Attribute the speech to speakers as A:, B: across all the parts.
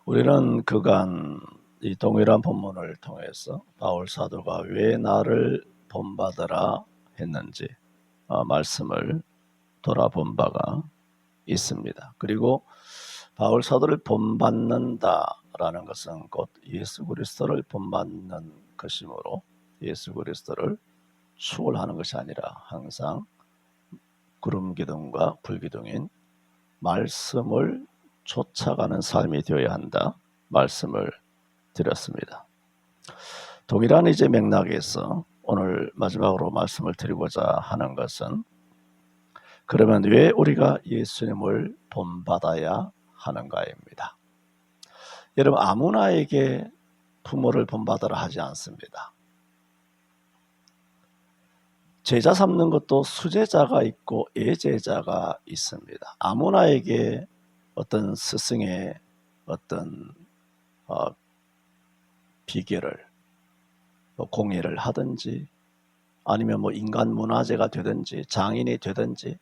A: 우리는 그간 이 동일한 본문을 통해서 바울 사도가 왜 나를 본받으라 했는지 말씀을 돌아본 바가 있습니다. 그리고 바울 사도를 본받는다라는 것은 곧 예수 그리스도를 본받는 것이므로 예수 그리스도를 추월하는 것이 아니라 항상 구름기둥과 불기둥인 말씀을 쫓아가는 삶이 되어야 한다 말씀을 드렸습니다. 동일한 이제 맥락에서 오늘 마지막으로 말씀을 드리고자 하는 것은 그러면 왜 우리가 예수님을 본받아야 하는가입니다. 여러분, 아무나에게 부모를 본받으라 하지 않습니다. 제자 삼는 것도 수제자가 있고 예제자가 있습니다. 아무나에게 어떤 스승의 어떤 비결을 공예를 하든지 아니면 인간 문화재가 되든지 장인이 되든지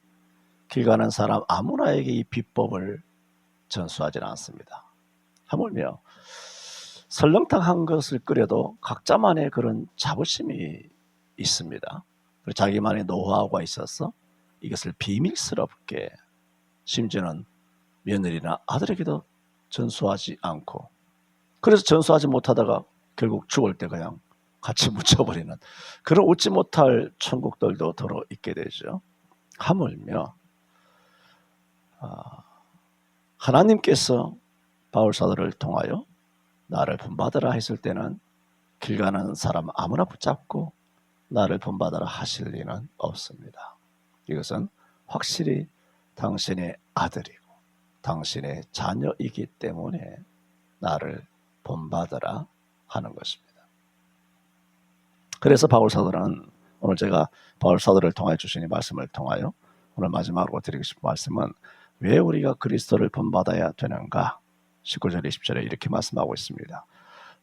A: 길 가는 사람 아무나에게 이 비법을 전수하지는 않습니다. 하물며 설렁탕 한 것을 끓여도 각자만의 그런 자부심이 있습니다. 그리고 자기만의 노하우가 있어서 이것을 비밀스럽게 심지어는 며느리나 아들에게도 전수하지 않고 그래서 전수하지 못하다가 결국 죽을 때 그냥 같이 묻혀버리는 그런 웃지 못할 천국들도 더러 있게 되죠. 하물며 하나님께서 바울 사도를 통하여 나를 본받으라 했을 때는 길 가는 사람 아무나 붙잡고 나를 본받으라 하실 리는 없습니다. 이것은 확실히 당신의 아들이고 당신의 자녀이기 때문에 나를 본받으라 하는 것입니다. 그래서 바울 사도는 오늘 제가 바울 사도를 통하여 주신 이 말씀을 통하여 오늘 마지막으로 드리고 싶은 말씀은 왜 우리가 그리스도를 본받아야 되는가? 19절 20절에 이렇게 말씀하고 있습니다.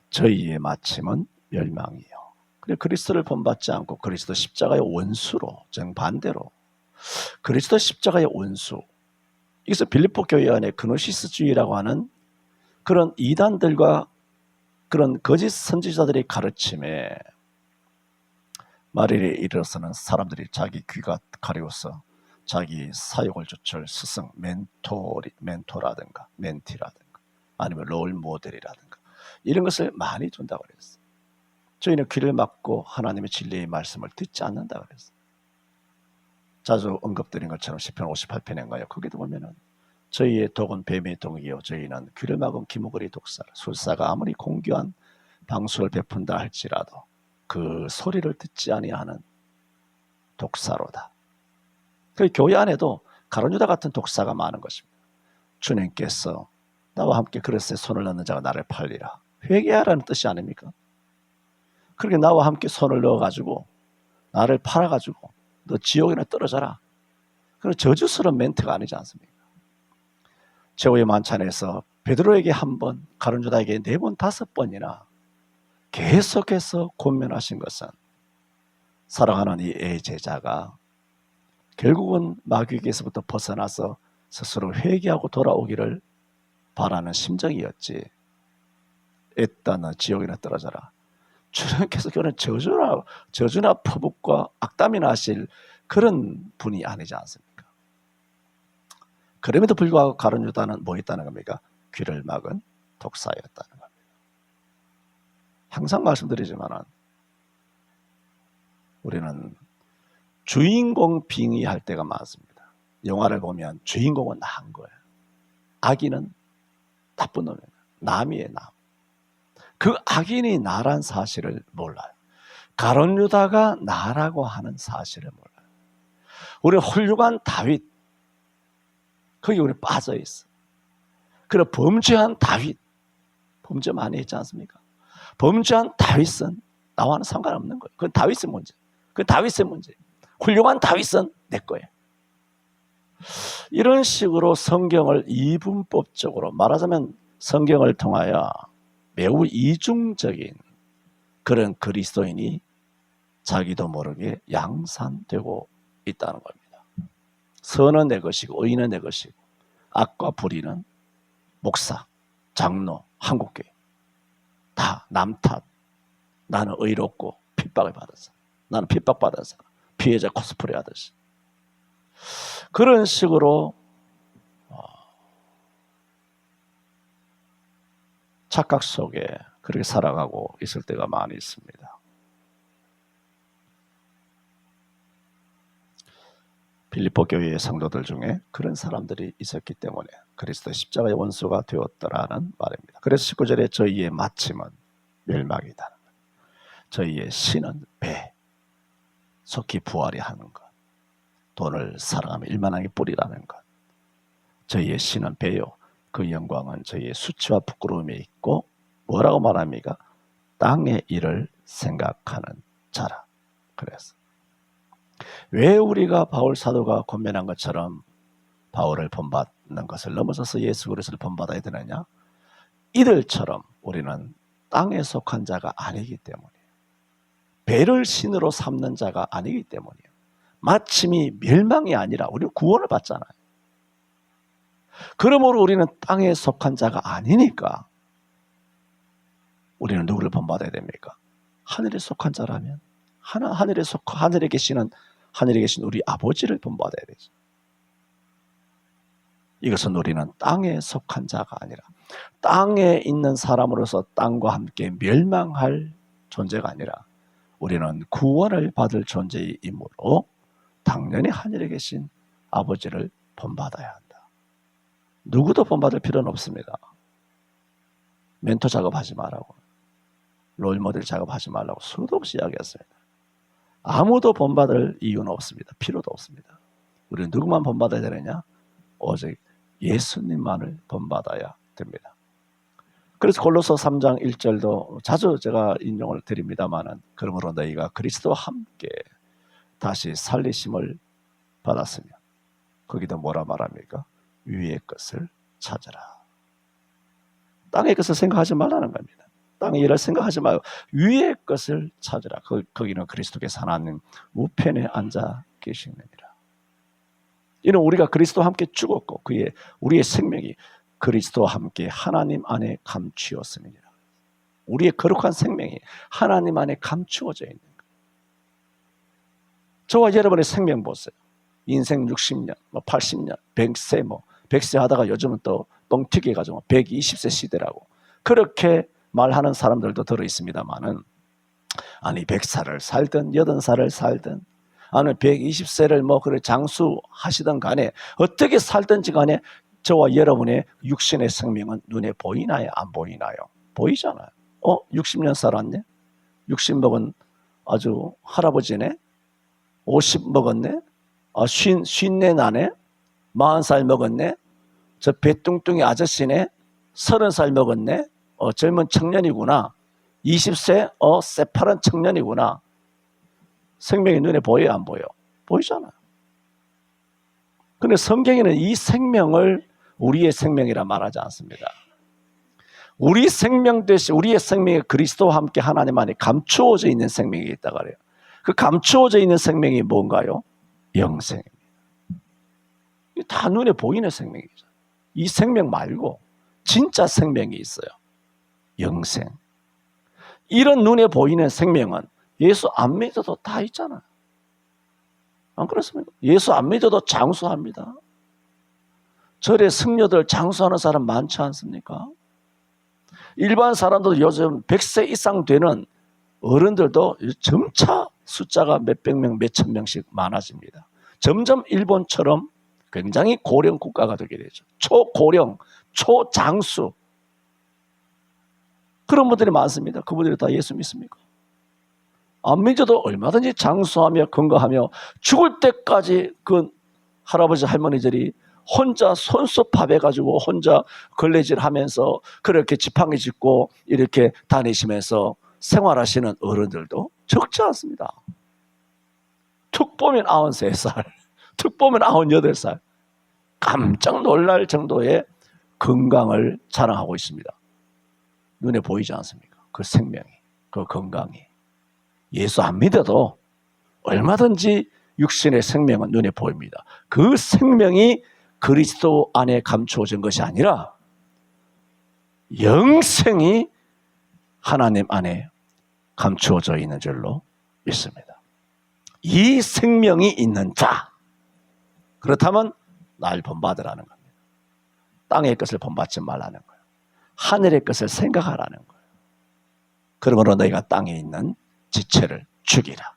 A: 저희의 마침은 멸망이요. 그리고 그리스도를 본받지 않고 그리스도 십자가의 원수로 정반대로 그리스도 십자가의 원수, 이것은 빌립보 교회 안에 그노시스주의라고 하는 그런 이단들과 그런 거짓 선지자들의 가르침에 말일에 이르러서는 사람들이 자기 귀가 가려워서 자기 사역을 조철 스승, 멘토라든가 멘티라든가 아니면 롤 모델이라든가 이런 것을 많이 준다고 그랬어요. 저희는 귀를 막고 하나님의 진리의 말씀을 듣지 않는다고 그랬어요. 자주 언급드린 것처럼 시편 58편인가요? 거기도 보면은 저희의 독은 뱀의 독이요 저희는 귀를 막은 기무거리 독사라. 술사가 아무리 공교한 방수를 베푼다 할지라도 그 소리를 듣지 아니하는 독사로다. 그 교회 안에도 가룟유다 같은 독사가 많은 것입니다. 주님께서 나와 함께 그릇에 손을 넣는 자가 나를 팔리라. 회개하라는 뜻이 아닙니까? 그렇게 나와 함께 손을 넣어가지고 나를 팔아가지고 너 지옥에나 떨어져라. 그런 저주스러운 멘트가 아니지 않습니까? 최후의 만찬에서 베드로에게 한 번, 가룟유다에게 4번, 5번이나 계속해서 권면하신 것은 사랑하는 이 제자가 결국은 마귀에게서부터 벗어나서 스스로 회개하고 돌아오기를 바라는 심정이었지. 애따 너 지옥이나 떨어져라. 주님께서 그런 저주나 퍼붓과 악담이나 하실 그런 분이 아니지 않습니까? 그럼에도 불구하고 가룟유다는 뭐 했다는 겁니까? 귀를 막은 독사였다는 겁니다. 항상 말씀드리지만은 우리는 주인공 빙의할 때가 많습니다. 영화를 보면 주인공은 나은 거예요. 악인은 나쁜 놈이에요. 남이에요, 남. 그 악인이 나란 사실을 몰라요. 가룟유다가 나라고 하는 사실을 몰라요. 우리 훌륭한 다윗, 거기 우리 빠져 있어. 그리고 범죄한 다윗, 범죄 많이 했지 않습니까? 범죄한 다윗은 나와는 상관없는 거예요. 그건 다윗의 문제. 그건 다윗의 문제. 훌륭한 다윗은 내 거예요. 이런 식으로 성경을 이분법적으로 말하자면 성경을 통하여 매우 이중적인 그런 그리스도인이 자기도 모르게 양산되고 있다는 겁니다. 선은 내 것이고 의는 내 것이고 악과 불의는 목사, 장로, 한국교회 다 남 탓. 나는 의롭고 핍박을 받았어. 나는 핍박받아서 피해자 코스프레 하듯이 그런 식으로 착각 속에 그렇게 살아가고 있을 때가 많이 있습니다. 빌립보 교회의 성도들 중에 그런 사람들이 있었기 때문에 그리스도의 십자가의 원수가 되었더라는 말입니다. 그래서 19절에 저희의 마침은 멸망이다. 저희의 신은 배, 속히 부활이 하는 것, 돈을 사랑하며 일만하게 뿌리라는 것. 저희의 신은 배요. 그 영광은 저희의 수치와 부끄러움에 있고 뭐라고 말합니까? 땅의 일을 생각하는 자라. 그래서 왜 우리가 바울 사도가 권면한 것처럼 바울을 본받는 것을 넘어서서 예수 그리스도를 본받아야 되느냐? 이들처럼 우리는 땅에 속한 자가 아니기 때문이에요. 배를 신으로 삼는 자가 아니기 때문이에요. 마침이 멸망이 아니라 우리는 구원을 받잖아요. 그러므로 우리는 땅에 속한 자가 아니니까 우리는 누구를 본받아야 됩니까? 하늘에 속한 자라면 하늘에 계신 우리 아버지를 본받아야 되죠. 이것은 우리는 땅에 속한 자가 아니라 땅에 있는 사람으로서 땅과 함께 멸망할 존재가 아니라 우리는 구원을 받을 존재이므로 당연히 하늘에 계신 아버지를 본받아야 한다. 누구도 본받을 필요는 없습니다. 멘토 작업하지 말라고, 롤모델 작업하지 말라고 수도 없이 이야기했습니다. 아무도 본받을 이유는 없습니다. 필요도 없습니다. 우리는 누구만 본받아야 되느냐? 오직 예수님만을 본받아야 됩니다. 그래서 골로새 3장 1절도 자주 제가 인용을 드립니다마는 그러므로 너희가 그리스도와 함께 다시 살리심을 받았으며 거기도 뭐라 말합니까? 위의 것을 찾으라. 땅의 것을 생각하지 말라는 겁니다. 땅의 일을 생각하지 말고 위의 것을 찾으라. 거기는 그리스도께서 하나님 우편에 앉아 계시느니라. 이는 우리가 그리스도와 함께 죽었고 우리의 생명이 그리스도와 함께 하나님 안에 감추었음이니라. 우리의 거룩한 생명이 하나님 안에 감추어져 있는 거예요. 저와 여러분의 생명 보세요. 인생 60년, 80년, 100세, 100세 하다가 요즘은 또 뻥튀기 해가지고 120세 시대라고 그렇게 말하는 사람들도 들어있습니다만은 아니 100살을 살든 80살을 살든 아니면 120세를 그래 장수하시든 간에 어떻게 살든지 간에 저와 여러분의 육신의 생명은 눈에 보이나요? 안 보이나요? 보이잖아요. 60년 살았네? 60 먹은 아주 할아버지네? 50 먹었네? 50내 나네? 40살 먹었네? 저 배뚱뚱이 아저씨네? 30살 먹었네? 젊은 청년이구나. 20세? 새파란 청년이구나. 생명이 눈에 보여요? 안 보여? 보이잖아요. 그런데 성경에는 이 생명을 우리의 생명이라 말하지 않습니다. 우리 생명 대신 우리의 생명이 그리스도와 함께 하나님 안에 감추어져 있는 생명이 있다고 그래요. 그 감추어져 있는 생명이 뭔가요? 영생입니다. 다 눈에 보이는 생명이죠. 이 생명 말고 진짜 생명이 있어요. 영생. 이런 눈에 보이는 생명은 예수 안 믿어도 다 있잖아요. 안 그렇습니까? 예수 안 믿어도 장수합니다. 절에 승려들 장수하는 사람 많지 않습니까? 일반 사람들도 요즘 100세 이상 되는 어른들도 점차 숫자가 몇백 명, 몇천 명씩 많아집니다. 점점 일본처럼 굉장히 고령 국가가 되게 되죠. 초고령, 초장수. 그런 분들이 많습니다. 그분들이 다 예수 믿습니까? 안 믿어도 얼마든지 장수하며 건강하며 죽을 때까지 그 할아버지 할머니들이 혼자 손수팝해가지고 혼자 걸레질하면서 그렇게 지팡이 짚고 이렇게 다니시면서 생활하시는 어른들도 적지 않습니다. 툭 보면 93살, 툭 보면 98살. 깜짝 놀랄 정도의 건강을 자랑하고 있습니다. 눈에 보이지 않습니까? 그 생명이, 그 건강이. 예수 안 믿어도 얼마든지 육신의 생명은 눈에 보입니다. 그 생명이 그리스도 안에 감추어진 것이 아니라 영생이 하나님 안에 감추어져 있는 줄로 믿습니다. 이 생명이 있는 자, 그렇다면 날 본받으라는 겁니다. 땅의 것을 본받지 말라는 거예요. 하늘의 것을 생각하라는 거예요. 그러므로 너희가 땅에 있는 지체를 죽이라.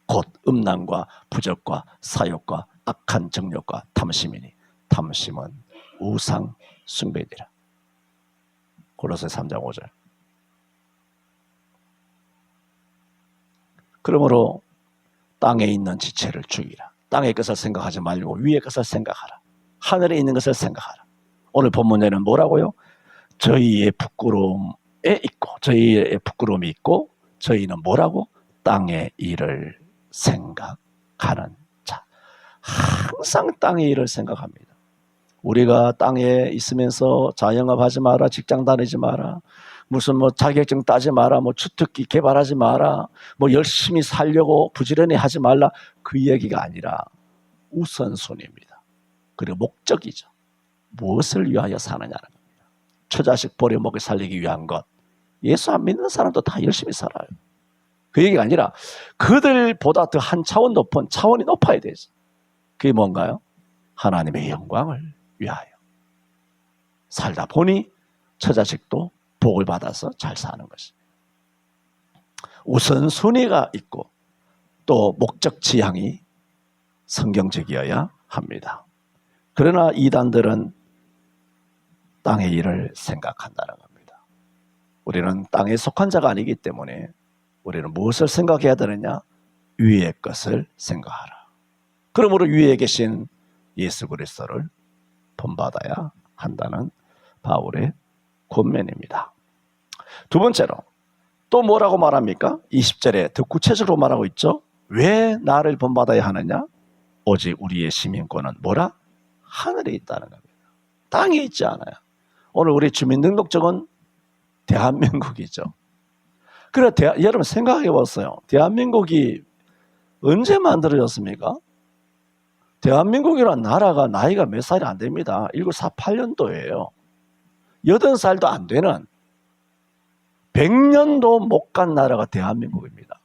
A: 곧 음란과 부적과 사욕과 악한 정욕과 탐심이니 탐심은 우상 숭배니라. 골로새 3장 5절. 그러므로 땅에 있는 지체를 죽이라. 땅의 것을 생각하지 말고 위의 것을 생각하라. 하늘에 있는 것을 생각하라. 오늘 본문에는 뭐라고요? 저희의 부끄러움에 있고, 저희의 부끄러움이 있고, 저희는 뭐라고? 땅의 일을 생각하는 자. 항상 땅의 일을 생각합니다. 우리가 땅에 있으면서 자영업하지 마라, 직장 다니지 마라, 무슨 자격증 따지 마라, 주특기 개발하지 마라, 열심히 살려고 부지런히 하지 말라, 그 이야기가 아니라 우선순위입니다. 그리고 목적이죠. 무엇을 위하여 사느냐는 겁니다. 처자식 보려 먹여 살리기 위한 것. 예수 안 믿는 사람도 다 열심히 살아요. 그 얘기가 아니라 그들보다 더 한 차원 높은 차원이 높아야 되죠. 그게 뭔가요? 하나님의 영광을 위하여 살다 보니 처자식도 복을 받아서 잘 사는 것입니다. 우선순위가 있고 또 목적 지향이 성경적이어야 합니다. 그러나 이단들은 땅의 일을 생각한다는 겁니다. 우리는 땅에 속한 자가 아니기 때문에 우리는 무엇을 생각해야 되느냐? 위의 것을 생각하라. 그러므로 위에 계신 예수 그리스도를 본받아야 한다는 바울의 권면입니다. 두 번째로 또 뭐라고 말합니까? 20절에 더 구체적으로 말하고 있죠. 왜 나를 본받아야 하느냐? 오직 우리의 시민권은 뭐라? 하늘에 있다는 겁니다. 땅에 있지 않아요. 오늘 우리 주민등록증은 대한민국이죠. 그래, 여러분 생각해 보세요. 대한민국이 언제 만들어졌습니까? 대한민국이라는 나라가 나이가 몇 살이 안 됩니다. 1948년도예요. 80살도 안 되는 100년도 못 간 나라가 대한민국입니다.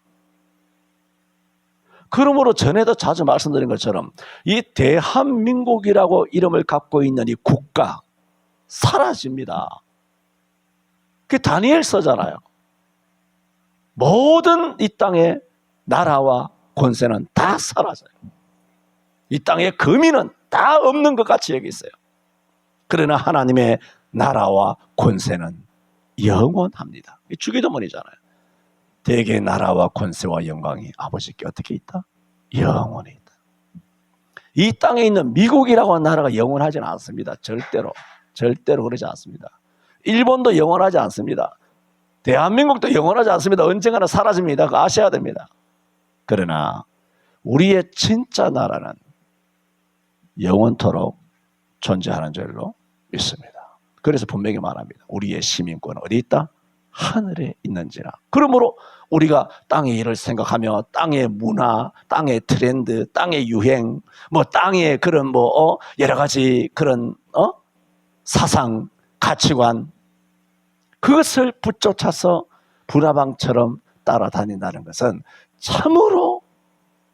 A: 그러므로 전에도 자주 말씀드린 것처럼 이 대한민국이라고 이름을 갖고 있는 이 국가 사라집니다. 그게 다니엘서잖아요. 모든 이 땅의 나라와 권세는 다 사라져요. 이 땅의 거민은 다 없는 것 같이 여기 있어요. 그러나 하나님의 나라와 권세는 영원합니다. 주기도문이잖아요. 대개 나라와 권세와 영광이 아버지께 어떻게 있다? 영원히 있다. 이 땅에 있는 미국이라고 하는 나라가 영원하지는 않습니다. 절대로 그러지 않습니다. 일본도 영원하지 않습니다. 대한민국도 영원하지 않습니다. 언젠가는 사라집니다. 그거 아셔야 됩니다. 그러나 우리의 진짜 나라는 영원토록 존재하는 줄로 믿습니다. 그래서 분명히 말합니다. 우리의 시민권은 어디 있다? 하늘에 있는지라. 그러므로 우리가 땅의 일을 생각하며 땅의 문화, 땅의 트렌드, 땅의 유행, 땅의 그런 여러 가지 그런 사상, 가치관, 그것을 붙쫓아서 불나방처럼 따라다닌다는 것은 참으로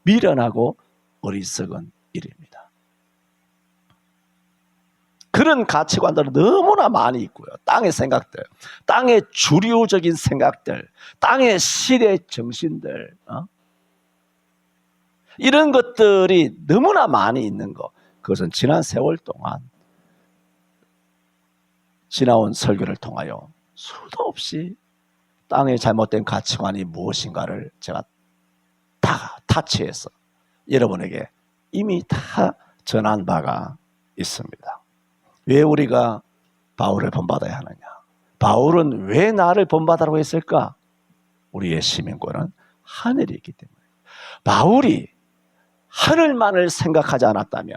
A: 미련하고 어리석은 일입니다. 그런 가치관들은 너무나 많이 있고요. 땅의 생각들, 땅의 주류적인 생각들, 땅의 시대 정신들, 이런 것들이 너무나 많이 있는 것. 그것은 지난 세월 동안 지나온 설교를 통하여 수도 없이 땅의 잘못된 가치관이 무엇인가를 제가 다 타치해서 여러분에게 이미 다 전한 바가 있습니다. 왜 우리가 바울을 본받아야 하느냐? 바울은 왜 나를 본받으라고 했을까? 우리의 시민권은 하늘이 있기 때문에. 바울이 하늘만을 생각하지 않았다면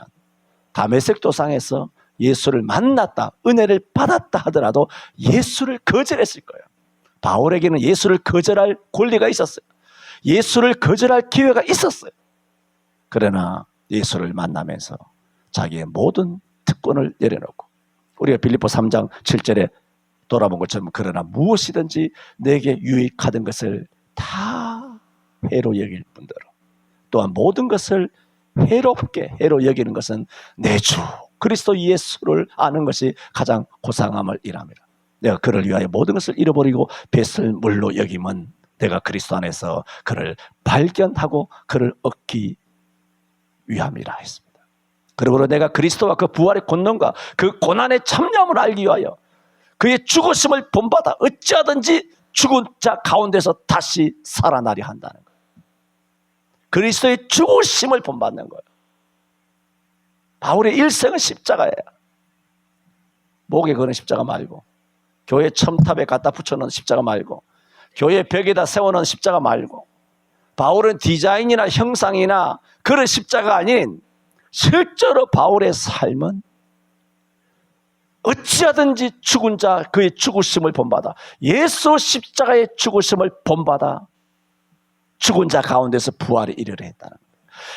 A: 다메섹 도상에서 예수를 만났다, 은혜를 받았다 하더라도 예수를 거절했을 거예요. 바울에게는 예수를 거절할 권리가 있었어요. 예수를 거절할 기회가 있었어요. 그러나 예수를 만나면서 자기의 모든 특권을 내려놓고, 우리가 빌립보 3장 7절에 돌아본 것처럼 그러나 무엇이든지 내게 유익하던 것을 다 해로 여길 뿐더러 또한 모든 것을 해로 여기는 것은 내 주 그리스도 예수를 아는 것이 가장 고상함을 일함이라. 내가 그를 위하여 모든 것을 잃어버리고 뱃을 물로 여김은 내가 그리스도 안에서 그를 발견하고 그를 얻기 위함이라 했습니다. 그러므로 내가 그리스도와 그 부활의 권능과 그 고난의 참념을 알기 위하여 그의 죽으심을 본받아 어찌하든지 죽은 자 가운데서 다시 살아나려 한다는 거예요. 그리스도의 죽으심을 본받는 거예요. 바울의 일생은 십자가예요. 목에 거는 십자가 말고, 교회 첨탑에 갖다 붙여놓은 십자가 말고, 교회 벽에다 세워놓은 십자가 말고, 바울은 디자인이나 형상이나 그런 십자가 아닌 실제로 바울의 삶은 어찌하든지 죽은 자 그의 죽으심을 본받아 예수 십자가의 죽으심을 본받아 죽은 자 가운데서 부활에 이르려 했다는 거예요.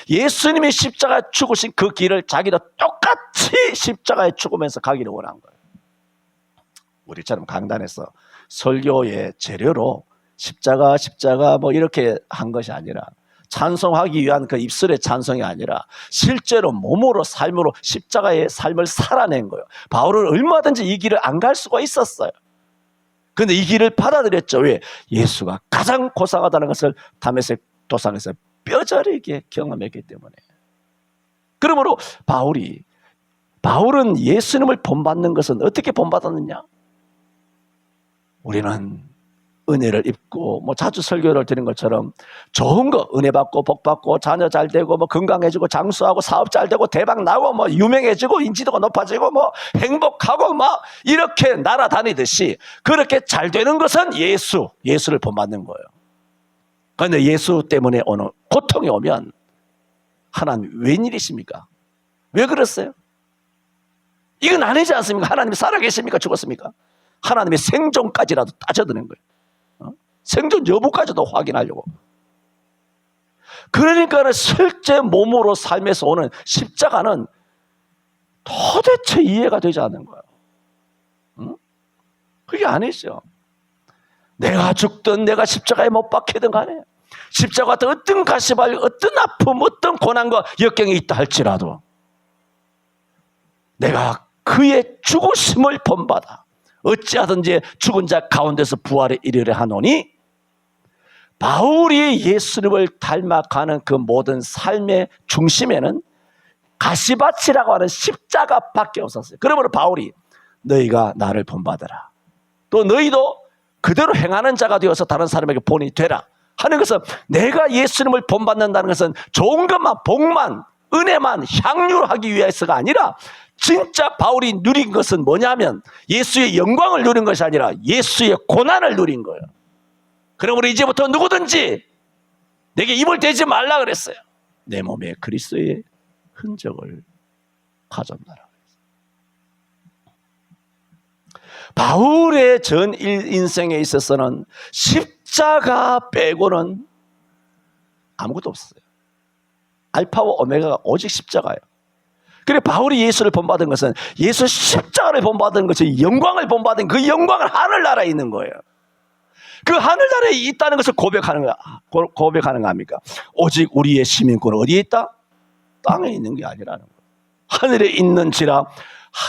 A: 예수님이 십자가에 죽으신 그 길을 자기도 똑같이 십자가에 죽으면서 가기를 원한 거예요. 우리처럼 강단에서 설교의 재료로 십자가 뭐 이렇게 한 것이 아니라, 찬송하기 위한 그 입술의 찬송이 아니라 실제로 몸으로 삶으로 십자가의 삶을 살아낸 거예요. 바울은 얼마든지 이 길을 안 갈 수가 있었어요. 그런데 이 길을 받아들였죠. 왜? 예수가 가장 고상하다는 것을 다메섹 도상에서 뼈저리게 경험했기 때문에. 그러므로 바울은 예수님을 본받는 것은 어떻게 본받았느냐? 우리는 은혜를 입고 자주 설교를 드린 것처럼 좋은 거 은혜 받고 복 받고 자녀 잘 되고 건강해지고 장수하고 사업 잘 되고 대박 나고 유명해지고 인지도가 높아지고 행복하고 이렇게 날아다니듯이 그렇게 잘 되는 것은 예수를 본받는 거예요. 그런데 예수 때문에 오는 고통이 오면 하나님 웬일이십니까? 왜 그랬어요? 이건 아니지 않습니까? 하나님이 살아계십니까? 죽었습니까? 하나님의 생존까지라도 따져드는 거예요. 생존 여부까지도 확인하려고. 그러니까 실제 몸으로 삶에서 오는 십자가는 도대체 이해가 되지 않는 거예요. 응? 그게 아니죠. 내가 죽든 내가 십자가에 못 박히든 간에 십자가 같은 어떤 가시발, 어떤 아픔, 어떤 고난과 역경이 있다 할지라도 내가 그의 죽으심을 본받아 어찌하든지 죽은 자 가운데서 부활에 이르려 하노니, 바울이 예수님을 닮아가는 그 모든 삶의 중심에는 가시밭이라고 하는 십자가밖에 없었어요. 그러므로 바울이 너희가 나를 본받아라, 또 너희도 그대로 행하는 자가 되어서 다른 사람에게 본이 되라 하는 것은, 내가 예수님을 본받는다는 것은 좋은 것만, 복만, 은혜만 향유하기 위해서가 아니라 진짜 바울이 누린 것은 뭐냐면 예수의 영광을 누린 것이 아니라 예수의 고난을 누린 거예요. 그러므로 이제부터 누구든지 내게 입을 대지 말라 그랬어요. 내 몸에 그리스도의 흔적을 가졌노라. 바울의 전 인생에 있어서는 십자가 빼고는 아무것도 없었어요. 알파와 오메가가 오직 십자가예요. 그래 바울이 예수를 본받은 것은 예수 십자가를 본받은 것이 영광을 본받은 그 영광은 하늘나라에 있는 거예요. 그 하늘나라에 있다는 것을 고백하는 거 아닙니까? 오직 우리의 시민권은 어디에 있다? 땅에 있는 게 아니라는 거예요. 하늘에 있는지라,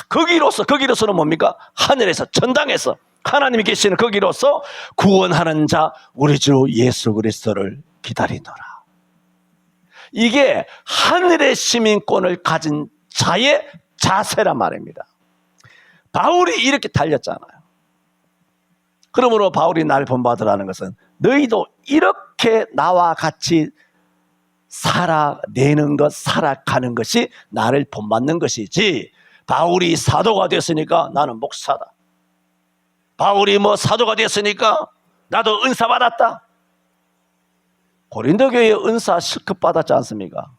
A: 거기로서는 뭡니까? 하늘에서, 전당에서 하나님이 계시는 거기로서 구원하는 자 우리 주 예수 그리스도를 기다리노라. 이게 하늘의 시민권을 가진 자의 자세란 말입니다. 바울이 이렇게 달렸잖아요. 그러므로 바울이 나를 본받으라는 것은 너희도 이렇게 나와 같이 살아내는 것, 살아가는 것이 나를 본받는 것이지, 바울이 사도가 됐으니까 나는 목사다, 바울이 사도가 됐으니까 나도 은사 받았다. 고린도 교회에 은사 실컷 받았지 않습니까?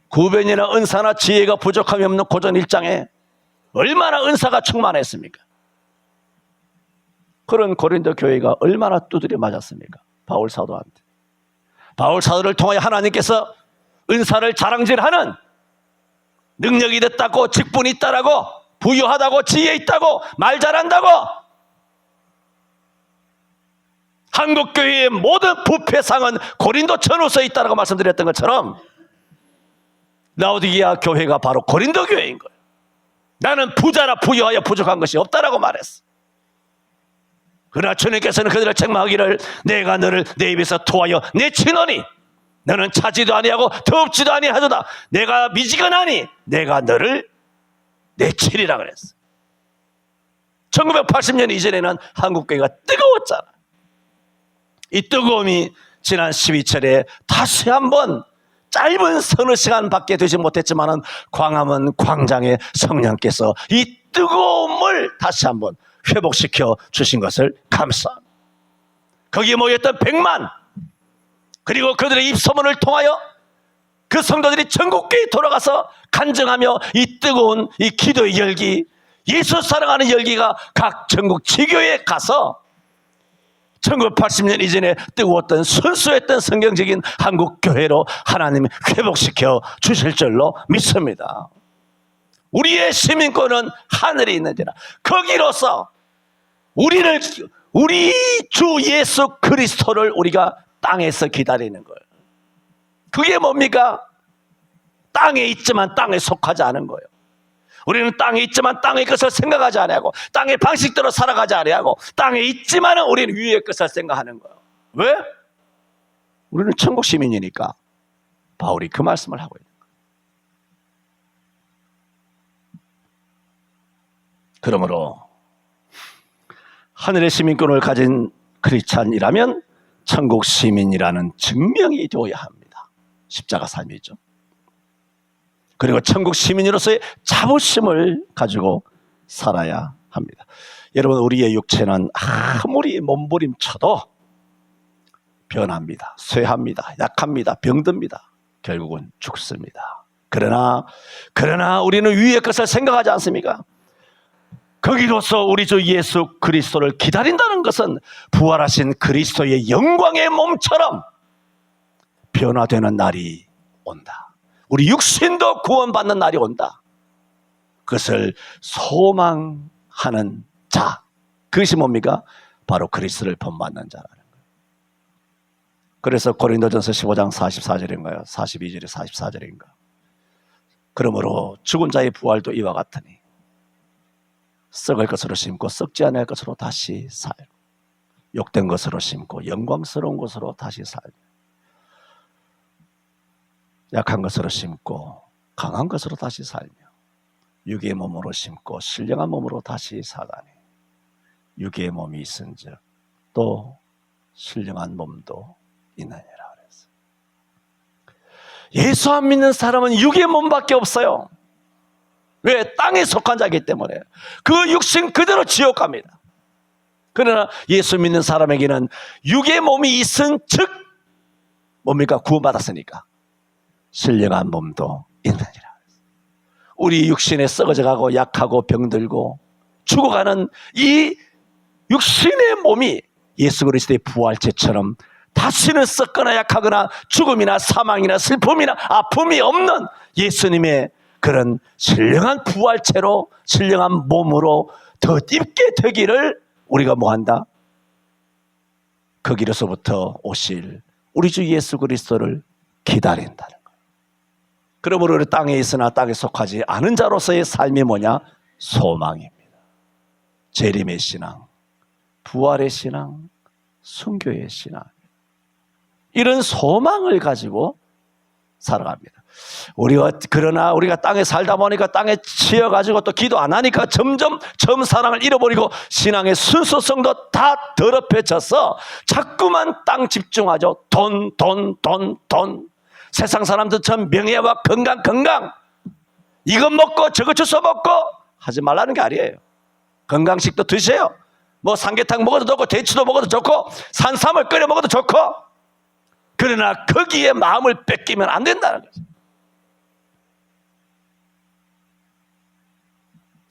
A: 구변이나 은사나 지혜가 부족함이 없는 고전 1장에 얼마나 은사가 충만했습니까? 그런 고린도 교회가 얼마나 두드려 맞았습니까? 바울 사도한테. 바울 사도를 통하여 하나님께서 은사를 자랑질하는, 능력이 됐다고, 직분이 있다라고, 부유하다고, 지혜 있다고, 말 잘한다고 한국교회의 모든 부패상은 고린도 전후서에 있다고 말씀드렸던 것처럼 라오디게아 교회가 바로 고린도 교회인 거예요. 나는 부자라 부유하여 부족한 것이 없다라고 말했어. 그러나 주님께서는 그들을 책망하기를 내가 너를 내 입에서 토하여 내치노니 너는 차지도 아니하고 덥지도 아니하도다. 내가 미지근하니 내가 너를 내치리라 그랬어. 1980년 이전에는 한국교회가 뜨거웠잖아. 이 뜨거움이 지난 12철에 다시 한번 짧은 서너 시간밖에 되지 못했지만 광화문 광장에 성령께서 이 뜨거움을 다시 한번 회복시켜 주신 것을 감사합니다. 거기에 모였던 100만 그리고 그들의 입소문을 통하여 그 성도들이 전국교회에 돌아가서 간증하며 이 뜨거운 이 기도의 열기, 예수 사랑하는 열기가 각 전국 지교회에 가서 1980년 이전에 뜨거웠던 순수했던 성경적인 한국교회로 하나님이 회복시켜 주실 줄로 믿습니다. 우리의 시민권은 하늘에 있는지라 거기로서 우리 주 예수 그리스도를 우리가 땅에서 기다리는 거예요. 그게 뭡니까? 땅에 있지만 땅에 속하지 않은 거예요. 우리는 땅에 있지만 땅의 것을 생각하지 아니하고 땅의 방식대로 살아가지 아니하고 땅에 있지만 우리는 위의 것을 생각하는 거예요. 왜? 우리는 천국 시민이니까. 바울이 그 말씀을 하고 있는 거예요. 그러므로 하늘의 시민권을 가진 크리스찬이라면 천국 시민이라는 증명이 되어야 합니다. 십자가 삶이죠. 그리고 천국 시민으로서의 자부심을 가지고 살아야 합니다. 여러분, 우리의 육체는 아무리 몸부림쳐도 변합니다. 쇠합니다. 약합니다. 병듭니다. 결국은 죽습니다. 그러나 우리는 위의 것을 생각하지 않습니까? 거기로서 우리 주 예수 그리스도를 기다린다는 것은 부활하신 그리스도의 영광의 몸처럼 변화되는 날이 온다. 우리 육신도 구원받는 날이 온다. 그것을 소망하는 자, 그것이 뭡니까? 바로 그리스도를 본받는 자라는 거예요. 그래서 고린도전서 15장 44절인가요? 42절에 44절인가? 그러므로 죽은 자의 부활도 이와 같으니 썩을 것으로 심고 썩지 않을 것으로 다시 살고 욕된 것으로 심고 영광스러운 것으로 다시 살고 약한 것으로 심고 강한 것으로 다시 살며 육의 몸으로 심고 신령한 몸으로 다시 살아니 육의 몸이 있은즉 또 신령한 몸도 있느니라 그랬어요. 예수 안 믿는 사람은 육의 몸밖에 없어요. 왜? 땅에 속한 자이기 때문에 그 육신 그대로 지옥 갑니다. 그러나 예수 믿는 사람에게는 육의 몸이 있은 즉 뭡니까? 구원받았으니까 신령한 몸도 있느니라. 우리 육신에 썩어져가고 약하고 병들고 죽어가는 이 육신의 몸이 예수 그리스도의 부활체처럼 다시는 썩거나 약하거나 죽음이나 사망이나 슬픔이나 아픔이 없는 예수님의 그런 신령한 부활체로 신령한 몸으로 더 입게 되기를 우리가 뭐한다? 거기로서부터 오실 우리 주 예수 그리스도를 기다린다는 거예요. 그러므로 우리 땅에 있으나 땅에 속하지 않은 자로서의 삶이 뭐냐? 소망입니다. 재림의 신앙, 부활의 신앙, 순교의 신앙, 이런 소망을 가지고 살아갑니다. 그러나 우리가 땅에 살다 보니까 땅에 치여가지고 또 기도 안 하니까 점점 사랑을 잃어버리고 신앙의 순수성도 다 더럽혀져서 자꾸만 땅 집중하죠. 돈. 세상 사람들처럼 명예와 건강 이것 먹고 저것 주워 먹고 하지 말라는 게 아니에요. 건강식도 드세요. 뭐 삼계탕 먹어도 좋고 대추도 먹어도 좋고 산삼을 끓여 먹어도 좋고, 그러나 거기에 마음을 뺏기면 안 된다는 거죠.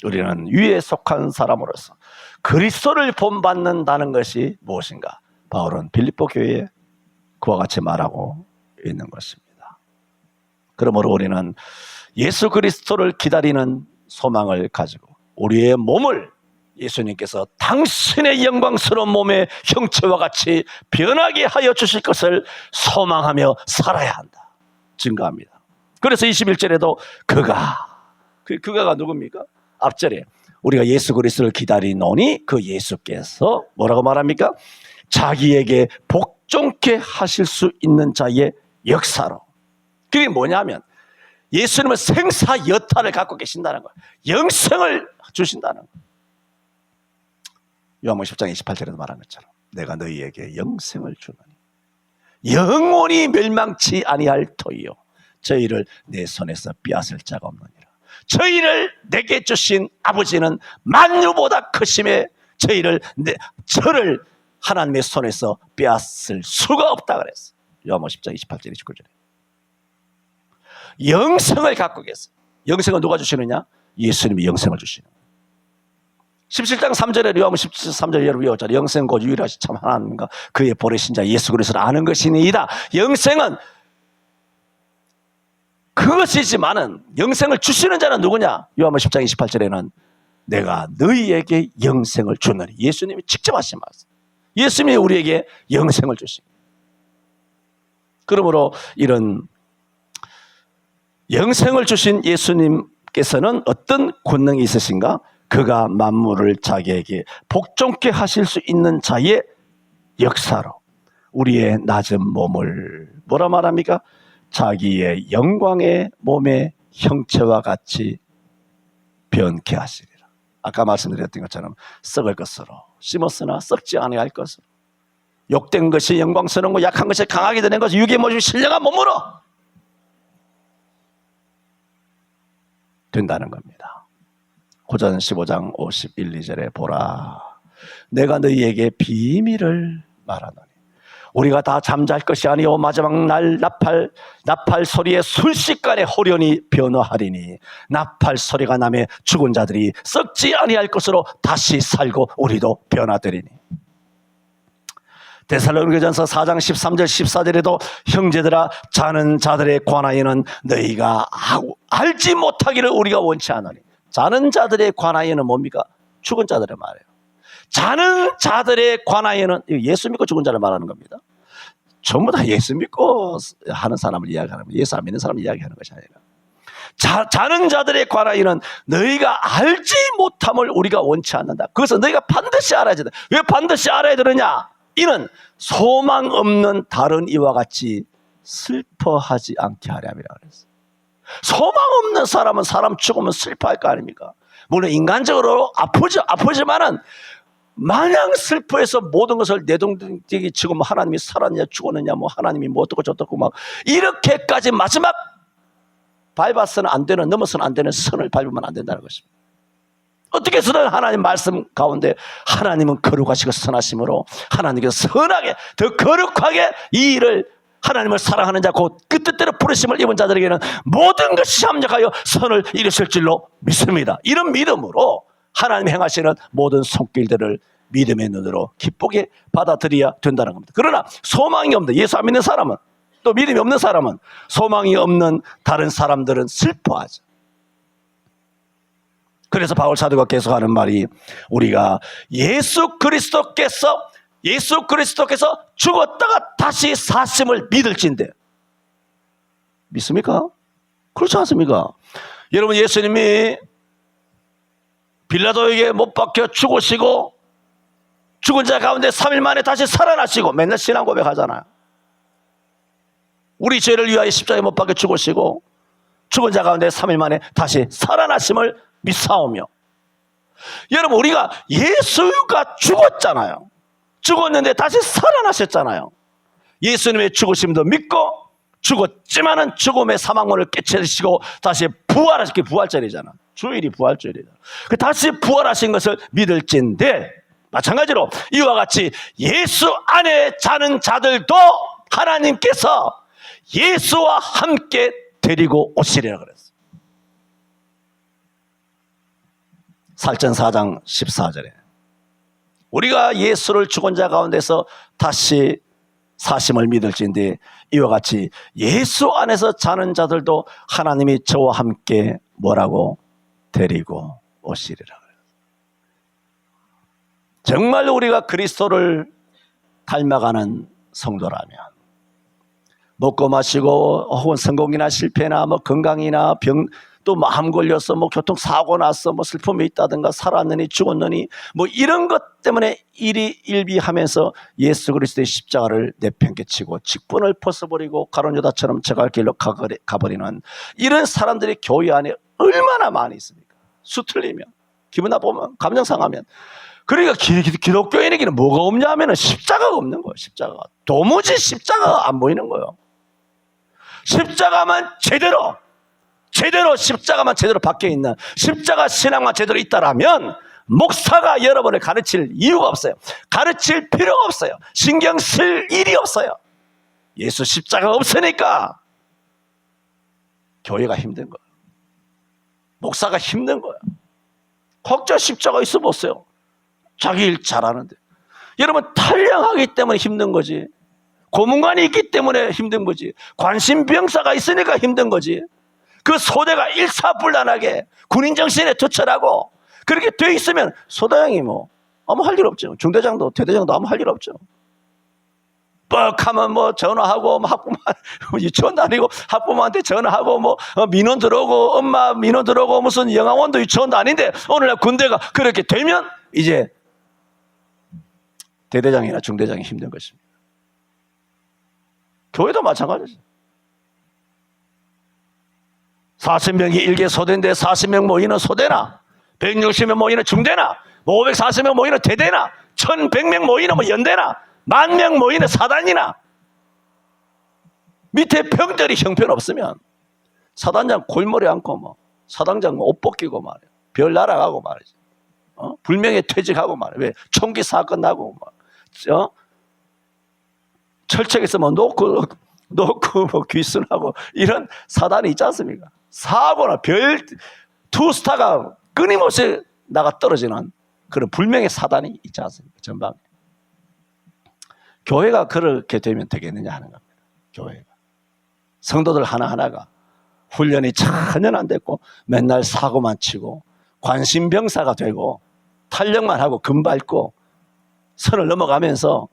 A: 우리는 위에 속한 사람으로서 그리스도를 본받는다는 것이 무엇인가? 바울은 빌립보 교회에 그와 같이 말하고 있는 것입니다. 그러므로 우리는 예수 그리스도를 기다리는 소망을 가지고 우리의 몸을 예수님께서 당신의 영광스러운 몸의 형체와 같이 변하게 하여 주실 것을 소망하며 살아야 한다. 증거합니다. 그래서 21절에도 그가가 누굽니까? 앞절에 우리가 예수 그리스도를 기다리노니 그 예수께서 뭐라고 말합니까? 자기에게 복종케 하실 수 있는 자의 역사로. 그게 뭐냐면 예수님은 생사여타를 갖고 계신다는 거예요. 영생을 주신다는 거예요. 요한복음 10장 28절에도 말한 것처럼 내가 너희에게 영생을 주노니 영원히 멸망치 아니할 터이요 저희를 내 손에서 빼앗을 자가 없느니라. 저희를 내게 주신 아버지는 만유보다 크심에 저를 하나님의 손에서 빼앗을 수가 없다 그랬어. 요한복음 10장 28절 29절에 영생을 갖고 계세요. 영생을 누가 주시느냐? 예수님이 영생을 주시는 거예요. 17장 3절에 요한복음 13절 여러분 외웠잖아요. 영생 곧 유일하신 참 하나님과 그의 보내신 자 예수 그리스도를 아는 것이니이다. 영생은 그것이지만은 영생을 주시는 자는 누구냐? 요한복음 10장 28절에는 내가 너희에게 영생을 주노니 예수님이 직접 하신 말씀. 예수님이 우리에게 영생을 주십니다. 그러므로 이런 영생을 주신 예수님께서는 어떤 권능이 있으신가? 그가 만물을 자기에게 복종케 하실 수 있는 자의 역사로 우리의 낮은 몸을 뭐라 말합니까? 자기의 영광의 몸의 형체와 같이 변케 하시리라. 아까 말씀드렸던 것처럼 썩을 것으로 심었으나 썩지 아니할 것으로 욕된 것이 영광스러운 거 약한 것이 강하게 되는 것이 육의 모습이 신령한 몸으로 된다는 겁니다. 고전 15장 51, 2절에 보라 내가 너희에게 비밀을 말하노니 우리가 다 잠잘 것이 아니오 마지막 날 나팔 소리에 순식간에 호련히 변화하리니 나팔 소리가 나매 죽은 자들이 썩지 아니할 것으로 다시 살고 우리도 변화되리니. 데살로니가전서 4장 13절 14절에도 형제들아 자는 자들에 관하여는 너희가 알지 못하기를 우리가 원치 않으니. 자는 자들에 관하여는 뭡니까? 죽은 자들의 말이에요. 자는 자들에 관하여는 예수 믿고 죽은 자를 말하는 겁니다. 전부 다 예수 믿고 하는 사람을 이야기하는 거예요. 예수 안 믿는 사람을 이야기하는 것이 아니라 자는 자들에 관하여는 너희가 알지 못함을 우리가 원치 않는다. 그것은 너희가 반드시 알아야 된다. 왜 반드시 알아야 되느냐? 이는 소망 없는 다른 이와 같이 슬퍼하지 않게 하려 함이라 그랬어요. 소망 없는 사람은 사람 죽으면 슬퍼할 거 아닙니까? 물론 인간적으로 아프지만은 마냥 슬퍼해서 모든 것을 내동댕이 지금 하나님이 살았냐 죽었느냐 뭐 하나님이 뭐 어떻고 저떻고 막 이렇게까지 마지막 밟아서는 안 되는 넘어서는 안 되는 선을 밟으면 안 된다는 것입니다. 어떻게 해서든 하나님 말씀 가운데 하나님은 거룩하시고 선하심으로 하나님께서 선하게 더 거룩하게 이 일을 하나님을 사랑하는 자 곧 그 뜻대로 부르심을 입은 자들에게는 모든 것이 합력하여 선을 이루실 줄로 믿습니다. 이런 믿음으로 하나님 행하시는 모든 손길들을 믿음의 눈으로 기쁘게 받아들여야 된다는 겁니다. 그러나 소망이 없는 예수 안 믿는 사람은 또 믿음이 없는 사람은 소망이 없는 다른 사람들은 슬퍼하죠. 그래서 바울 사도가 계속하는 말이 우리가 예수 그리스도께서 죽었다가 다시 사심을 믿을진데 믿습니까? 그렇지 않습니까? 여러분 예수님이 빌라도에게 못 박혀 죽으시고 죽은 자 가운데 3일 만에 다시 살아나시고 맨날 신앙 고백하잖아요. 우리 죄를 위하여 십자가에 못 박혀 죽으시고 죽은 자 가운데 3일 만에 다시 살아나심을 믿사오며 여러분 우리가 예수가 죽었잖아요. 죽었는데 다시 살아나셨잖아요. 예수님의 죽으심도 믿고 죽었지만은 죽음의 사망문을 깨치시고 다시 부활하시기 부활절이잖아. 주일이 부활절이다. 다시 부활하신 것을 믿을진데 마찬가지로 이와 같이 예수 안에 자는 자들도 하나님께서 예수와 함께 데리고 오시리라 그랬어요. 살전 4장 14절에 우리가 예수를 죽은 자 가운데서 다시 사심을 믿을진데 이와 같이 예수 안에서 자는 자들도 하나님이 저와 함께 뭐라고? 데리고 오시리라. 정말 우리가 그리스도를 닮아가는 성도라면 먹고 마시고 혹은 성공이나 실패나 뭐 건강이나 병 또 마음 걸려서 뭐 교통사고 나서 뭐 슬픔이 있다든가 살았느니 죽었느니 뭐 이런 것 때문에 일비하면서 예수 그리스도의 십자가를 내팽개치고 직분을 벗어버리고 가룟 유다처럼 저갈 길로 가버리는 이런 사람들이 교회 안에 얼마나 많이 있습니까? 수틀리면 기분 나쁘면 감정 상하면. 그러니까 기독교인에게는 뭐가 없냐면 십자가가 없는 거예요. 십자가가 도무지 십자가가 안 보이는 거예요. 십자가만 제대로 십자가만 제대로 박혀 있는 십자가 신앙만 제대로 있다라면 목사가 여러분을 가르칠 이유가 없어요. 가르칠 필요가 없어요. 신경 쓸 일이 없어요. 예수 십자가가 없으니까 교회가 힘든 거예요. 목사가 힘든 거예요. 각자 십자가 있어 보세요. 자기 일 잘하는데. 여러분 탈영하기 때문에 힘든 거지. 고문관이 있기 때문에 힘든 거지. 관심병사가 있으니까 힘든 거지. 그 소대가 일사불란하게 군인정신에 투철하고 그렇게 돼 있으면 소대장이 뭐 아무 할 일 없죠. 중대장도 대대장도 아무 할 일 없죠. 뻑하면 뭐 전화하고 뭐 학부모 유치원도 아니고 학부모한테 전화하고 뭐 민원 들어오고 엄마 민원 들어오고 무슨 영양원도 유치원도 아닌데 오늘날 군대가 그렇게 되면 이제 대대장이나 중대장이 힘든 것입니다. 교회도 마찬가지죠. 40명이 일개 소대인데 40명 모이는 소대나 160명 모이는 중대나 540명 모이는 대대나 1100명 모이는 뭐 연대나 10,000명 모이는 사단이나 밑에 병들이 형편없으면 사단장 골머리 앉고 뭐 사단장 옷 벗기고 말이야. 별 날아가고 말이지. 불명예 퇴직하고 말이야. 왜? 총기 사건 나고 뭐. 철책에서 뭐 놓고 뭐 귀순하고 이런 사단이 있지 않습니까? 사고나 별 투스타가 끊임없이 나가 떨어지는 그런 불명의 사단이 있지 않습니까? 전방에. 교회가 그렇게 되면 되겠느냐 하는 겁니다. 교회가. 성도들 하나하나가 훈련이 전혀 안 됐고 맨날 사고만 치고 관심병사가 되고 탄력만 하고 금 밟고 선을 넘어가면서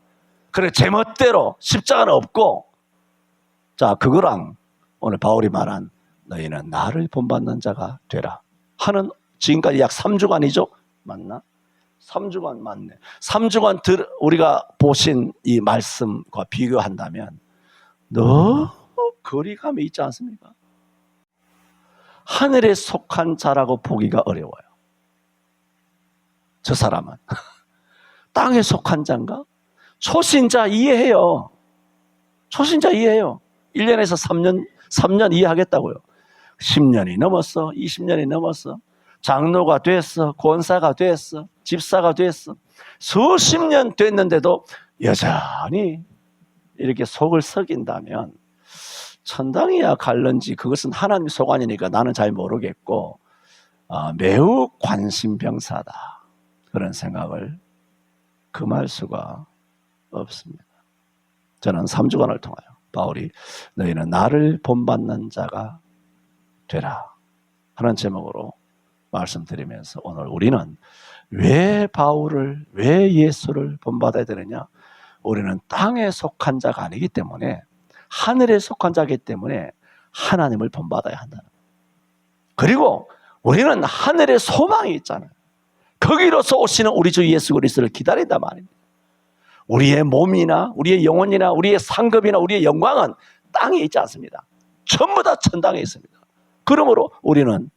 A: 그래 제멋대로 십자가는 없고 자 그거랑 오늘 바울이 말한 너희는 나를 본받는 자가 되라 하는 지금까지 약 3주간이죠? 맞나? 3주간 맞네. 3주간 우리가 보신 이 말씀과 비교한다면 너무 거리감이 있지 않습니까? 하늘에 속한 자라고 보기가 어려워요. 저 사람은 땅에 속한 자인가? 초신자 이해해요. 초신자 이해해요. 1년에서 3년 이해하겠다고요. 10년이 넘었어. 20년이 넘었어. 장로가 됐어. 권사가 됐어. 집사가 됐어. 수십 년 됐는데도 여전히 이렇게 속을 썩인다면 천당이야 갈런지 그것은 하나님 소관이니까 나는 잘 모르겠고 매우 관심병사다. 그런 생각을 금할 수가 없습니다. 저는 3주간을 통하여 바울이 너희는 나를 본받는 자가 되라 하는 제목으로 말씀드리면서 오늘 우리는 왜 바울을 왜 예수를 본받아야 되느냐? 우리는 땅에 속한 자가 아니기 때문에 하늘에 속한 자이기 때문에 하나님을 본받아야 한다는 거예요. 그리고 우리는 하늘에 소망이 있잖아요. 거기로서 오시는 우리 주 예수 그리스도를 기다린단 말입니다. 우리의 몸이나 우리의 영혼이나 우리의 상급이나 우리의 영광은 땅에 있지 않습니다. 전부 다 천당에 있습니다. 그러므로 우리는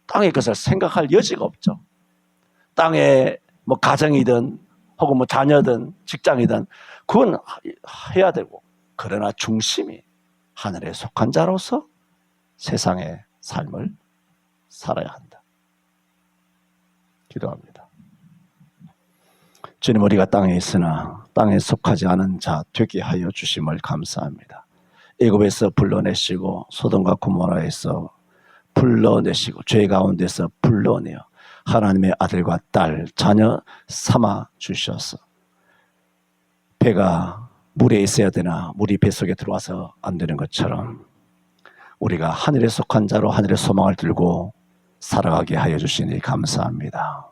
A: 땅의 것을 생각할 여지가 없죠. 땅에 뭐 가정이든 혹은 뭐 자녀든 직장이든 그건 해야 되고 그러나 중심이 하늘에 속한 자로서 세상의 삶을 살아야 한다. 기도합니다. 주님 우리가 땅에 있으나 땅에 속하지 않은 자 되게 하여 주심을 감사합니다. 애굽에서 불러내시고 소돔과 고모라에서 불러내시고 죄 가운데서 불러내어 하나님의 아들과 딸 자녀 삼아 주셔서 배가 물에 있어야 되나 물이 뱃속에 들어와서 안 되는 것처럼 우리가 하늘에 속한 자로 하늘의 소망을 들고 살아가게 하여 주시니 감사합니다.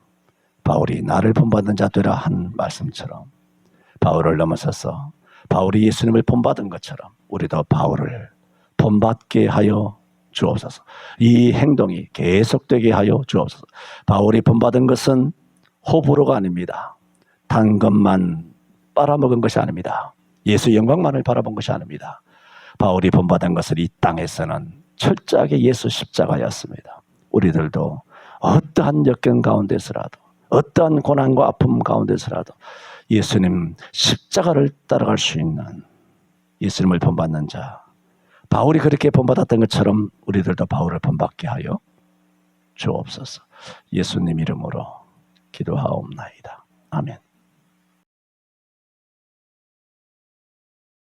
A: 바울이 나를 본받는 자 되라 한 말씀처럼 바울을 넘어서서 바울이 예수님을 본받은 것처럼 우리도 바울을 본받게 하여 주옵소서. 이 행동이 계속되게 하여 주옵소서. 바울이 본받은 것은 호불호가 아닙니다. 단 것만 빨아먹은 것이 아닙니다. 예수 영광만을 바라본 것이 아닙니다. 바울이 본받은 것은 이 땅에서는 철저하게 예수 십자가였습니다. 우리들도 어떠한 역경 가운데서라도 어떠한 고난과 아픔 가운데서라도 예수님 십자가를 따라갈 수 있는 예수님을 본받는 자, 바울이 그렇게 본받았던 것처럼 우리들도 바울을 본받게 하여 주옵소서. 예수님 이름으로 기도하옵나이다. 아멘.